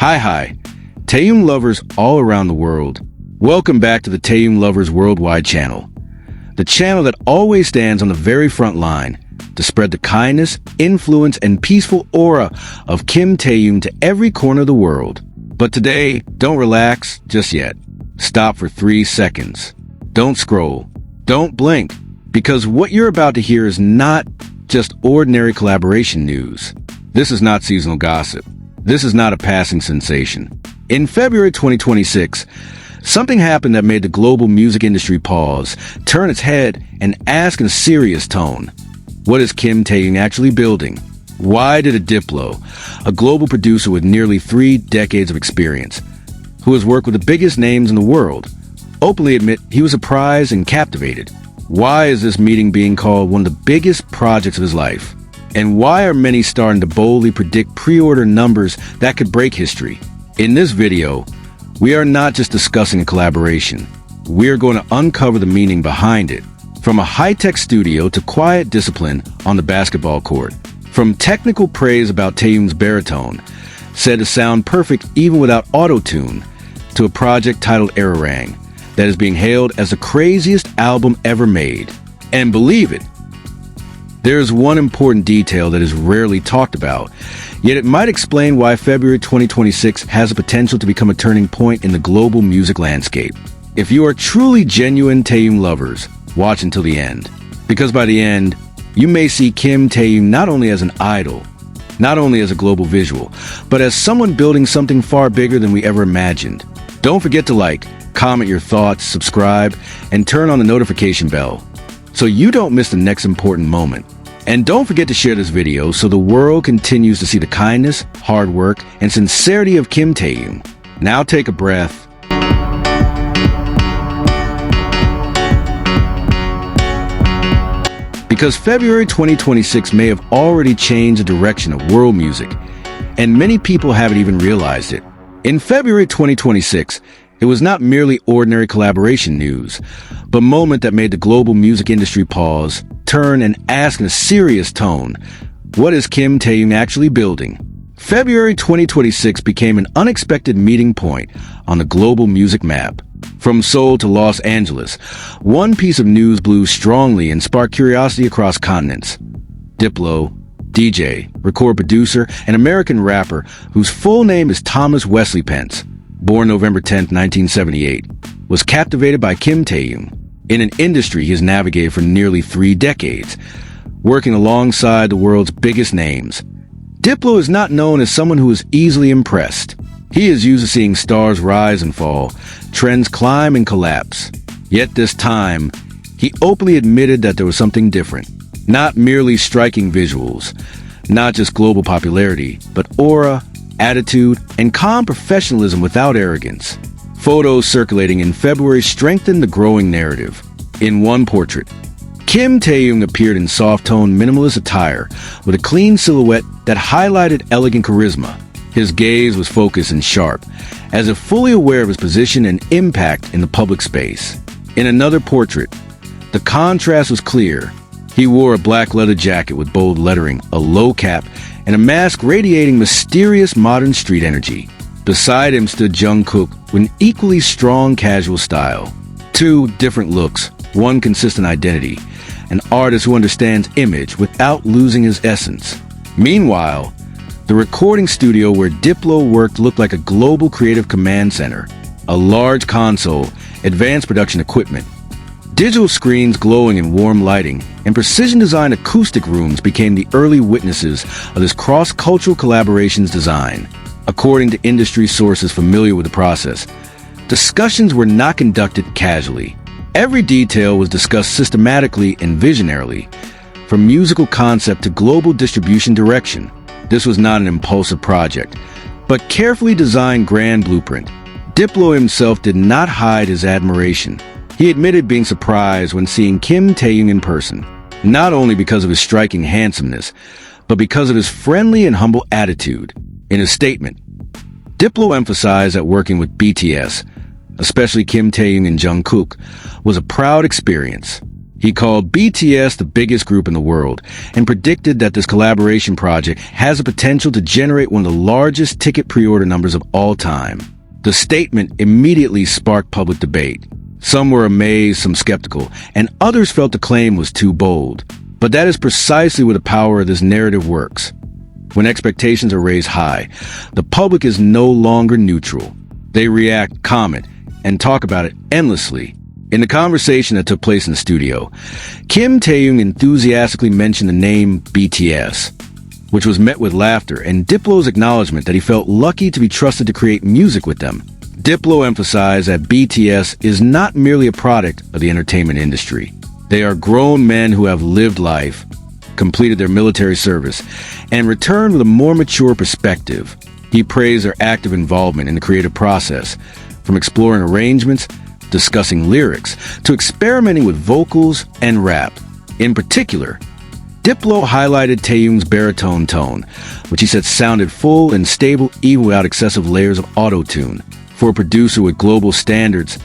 Hi, Taehyung Lovers all around the world. Welcome back to the Taehyung Lovers Worldwide channel. The channel that always stands on the very front line to spread the kindness, influence, and peaceful aura of Kim Taehyung to every corner of the world. But today, don't relax just yet. Stop for 3 seconds. Don't scroll. Don't blink. Because what you're about to hear is not just ordinary collaboration news. This is not seasonal gossip. This is not a passing sensation. In February 2026, something happened that made the global music industry pause, turn its head, and ask in a serious tone. What is Kim Taehyung actually building? Why did a Diplo, a global producer with nearly 3 decades of experience, who has worked with the biggest names in the world, openly admit he was surprised and captivated? Why is this meeting being called one of the biggest projects of his life? And why are many starting to boldly predict pre-order numbers that could break history? In this video, we are not just discussing a collaboration. We are going to uncover the meaning behind it. From a high-tech studio to quiet discipline on the basketball court. From technical praise about Taehyung's baritone, said to sound perfect even without auto-tune, to a project titled Arirang that is being hailed as the craziest album ever made. And believe it, there is one important detail that is rarely talked about, yet it might explain why February 2026 has the potential to become a turning point in the global music landscape. If you are truly genuine Taehyung lovers, watch until the end. Because by the end, you may see Kim Taehyung not only as an idol, not only as a global visual, but as someone building something far bigger than we ever imagined. Don't forget to like, comment your thoughts, subscribe, and turn on the notification bell so you don't miss the next important moment. And don't forget to share this video so the world continues to see the kindness, hard work, and sincerity of Kim Taehyung. Now take a breath. Because February 2026 may have already changed the direction of world music, and many people haven't even realized it. In February 2026, it was not merely ordinary collaboration news, but a moment that made the global music industry pause, turn, and ask in a serious tone, what is Kim Taehyung actually building? February 2026 became an unexpected meeting point on the global music map. From Seoul to Los Angeles, one piece of news blew strongly and sparked curiosity across continents. Diplo, DJ, record producer, and American rapper whose full name is Thomas Wesley Pentz, born November 10, 1978, was captivated by Kim Taehyung in an industry he has navigated for nearly 3 decades, working alongside the world's biggest names. Diplo is not known as someone who is easily impressed. He is used to seeing stars rise and fall, trends climb and collapse. Yet this time, he openly admitted that there was something different. Not merely striking visuals, not just global popularity, but aura, attitude, and calm professionalism without arrogance. Photos circulating in February strengthened the growing narrative. In one portrait, Kim Taehyung appeared in soft-toned minimalist attire with a clean silhouette that highlighted elegant charisma. His gaze was focused and sharp, as if fully aware of his position and impact in the public space. In another portrait, the contrast was clear. He wore a black leather jacket with bold lettering, a low cap, and a mask radiating mysterious modern street energy. Beside him stood Jungkook with an equally strong casual style. 2 different looks, one consistent identity, an artist who understands image without losing his essence. Meanwhile, the recording studio where Diplo worked looked like a global creative command center. A large console, advanced production equipment, digital screens glowing in warm lighting, and precision-designed acoustic rooms became the early witnesses of this cross-cultural collaboration's design. According to industry sources familiar with the process, discussions were not conducted casually. Every detail was discussed systematically and visionarily, from musical concept to global distribution direction. This was not an impulsive project, but carefully designed grand blueprint. Diplo himself did not hide his admiration. He admitted being surprised when seeing Kim Taehyung in person, not only because of his striking handsomeness, but because of his friendly and humble attitude. In his statement, Diplo emphasized that working with BTS, especially Kim Taehyung and Jungkook, was a proud experience. He called BTS the biggest group in the world and predicted that this collaboration project has the potential to generate one of the largest ticket pre-order numbers of all time. The statement immediately sparked public debate. Some were amazed, some skeptical, and others felt the claim was too bold. But that is precisely where the power of this narrative works. When expectations are raised high, the public is no longer neutral. They react, comment, and talk about it endlessly. In the conversation that took place in the studio, Kim Taehyung enthusiastically mentioned the name BTS, which was met with laughter and Diplo's acknowledgement that he felt lucky to be trusted to create music with them. Diplo emphasized that BTS is not merely a product of the entertainment industry. They are grown men who have lived life, completed their military service, and returned with a more mature perspective. He praised their active involvement in the creative process, from exploring arrangements, discussing lyrics, to experimenting with vocals and rap. In particular, Diplo highlighted Taehyung's baritone tone, which he said sounded full and stable even without excessive layers of auto-tune. For a producer with global standards,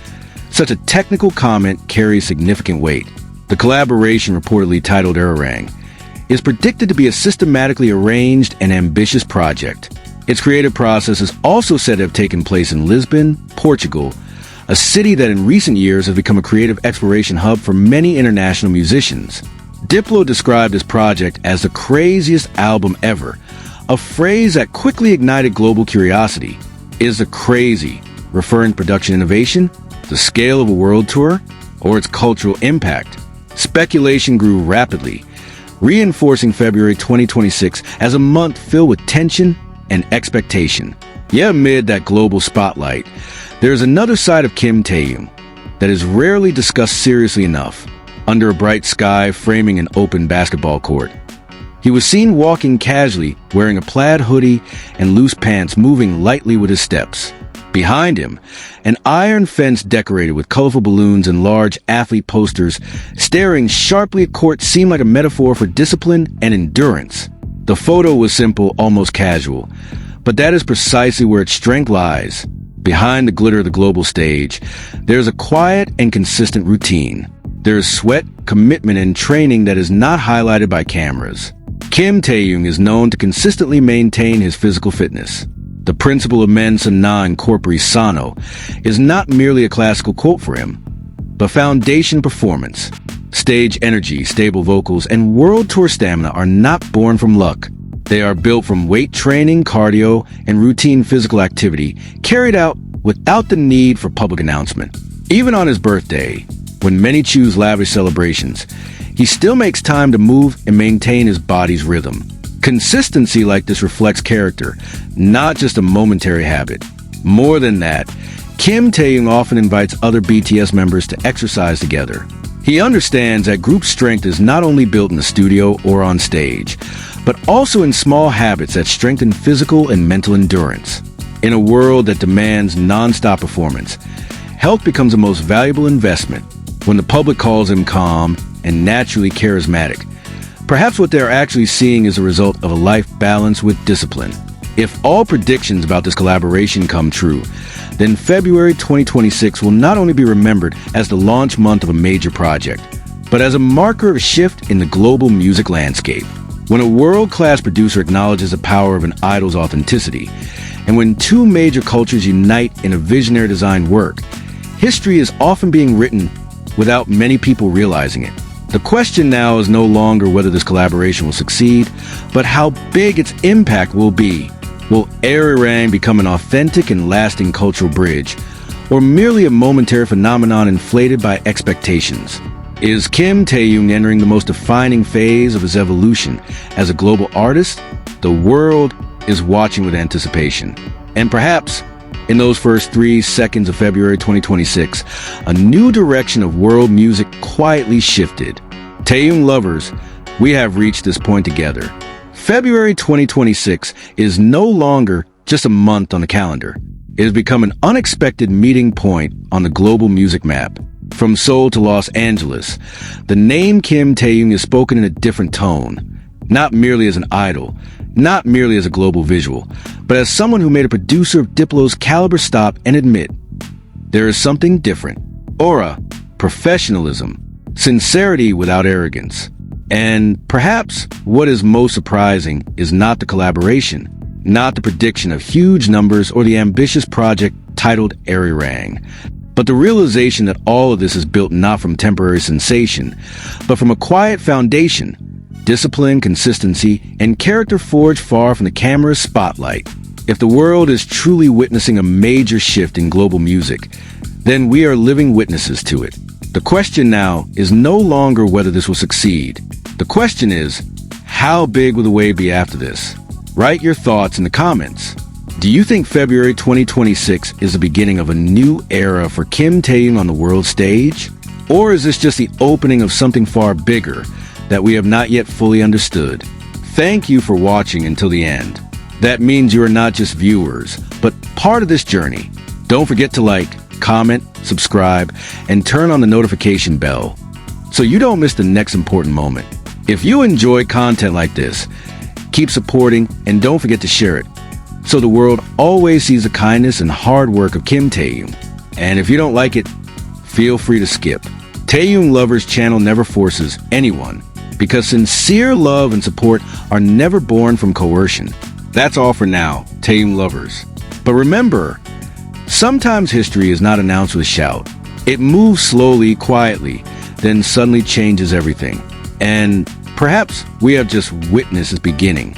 such a technical comment carries significant weight. The collaboration, reportedly titled Arirang, is predicted to be a systematically arranged and ambitious project. Its creative process is also said to have taken place in Lisbon, Portugal, a city that in recent years has become a creative exploration hub for many international musicians. Diplo described this project as the craziest album ever, a phrase that quickly ignited global curiosity. Is the crazy referring to production innovation, the scale of a world tour, or its cultural impact? Speculation grew rapidly, reinforcing February 2026 as a month filled with tension and expectation. Yet amid that global spotlight, there is another side of Kim Taehyung that is rarely discussed seriously enough. Under a bright sky framing an open basketball court, he was seen walking casually, wearing a plaid hoodie and loose pants, moving lightly with his steps. Behind him, an iron fence decorated with colorful balloons and large athlete posters staring sharply at court seemed like a metaphor for discipline and endurance. The photo was simple, almost casual, but that is precisely where its strength lies. Behind the glitter of the global stage, there's a quiet and consistent routine. There is sweat, commitment, and training that is not highlighted by cameras. Kim Taehyung is known to consistently maintain his physical fitness. The principle of mens sana in corpore sano is not merely a classical quote for him, but foundation performance. Stage energy, stable vocals, and world tour stamina are not born from luck. They are built from weight training, cardio, and routine physical activity carried out without the need for public announcement. Even on his birthday, when many choose lavish celebrations, he still makes time to move and maintain his body's rhythm. Consistency like this reflects character, not just a momentary habit. More than that, Kim Taehyung often invites other BTS members to exercise together. He understands that group strength is not only built in the studio or on stage, but also in small habits that strengthen physical and mental endurance. In a world that demands non-stop performance, health becomes the most valuable investment. When the public calls him calm and naturally charismatic, perhaps what they're actually seeing is a result of a life balanced with discipline. If all predictions about this collaboration come true, then February 2026 will not only be remembered as the launch month of a major project, but as a marker of a shift in the global music landscape. When a world-class producer acknowledges the power of an idol's authenticity, and when two major cultures unite in a visionary designed work, history is often being written without many people realizing it. The question now is no longer whether this collaboration will succeed, but how big its impact will be. Will Arirang become an authentic and lasting cultural bridge, or merely a momentary phenomenon inflated by expectations? Is Kim Taehyung entering the most defining phase of his evolution as a global artist? The world is watching with anticipation. And perhaps, in those first 3 seconds of February 2026, a new direction of world music quietly shifted. Taehyung Lovers, we have reached this point together. February 2026 is no longer just a month on the calendar. It has become an unexpected meeting point on the global music map. From Seoul to Los Angeles, the name Kim Taehyung is spoken in a different tone, not merely as an idol, not merely as a global visual, but as someone who made a producer of Diplo's caliber stop and admit, there is something different. Aura, professionalism, sincerity without arrogance. And perhaps what is most surprising is not the collaboration, not the prediction of huge numbers or the ambitious project titled Arirang, but the realization that all of this is built not from temporary sensation, but from a quiet foundation, discipline, consistency, and character forged far from the camera's spotlight. If the world is truly witnessing a major shift in global music, then we are living witnesses to it. The question now is no longer whether this will succeed. The question is, how big will the wave be after this? Write your thoughts in the comments. Do you think February 2026 is the beginning of a new era for Kim Taehyung on the world stage? Or is this just the opening of something far bigger that we have not yet fully understood? Thank you for watching until the end. That means you are not just viewers, but part of this journey. Don't forget to like, comment, subscribe, and turn on the notification bell so you don't miss the next important moment. If you enjoy content like this, keep supporting and don't forget to share it so the world always sees the kindness and hard work of Kim Taehyung. And if you don't like it, feel free to skip. Taehyung Lovers channel never forces anyone because sincere love and support are never born from coercion. That's all for now, Taehyung Lovers. But remember, sometimes history is not announced with a shout. It moves slowly, quietly, then suddenly changes everything. And perhaps we have just witnessed its beginning.